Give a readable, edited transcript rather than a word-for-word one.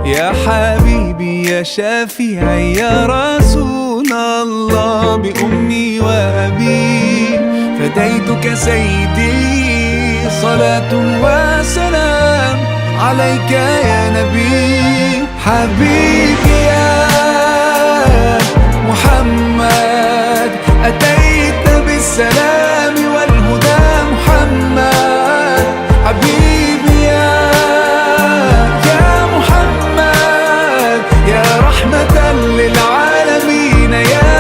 يا حبيبي يا شفيعي يا رسول الله، بأمي وأبي فديتك سيدي، صلاة وسلام عليك يا نبي. حبيبي يا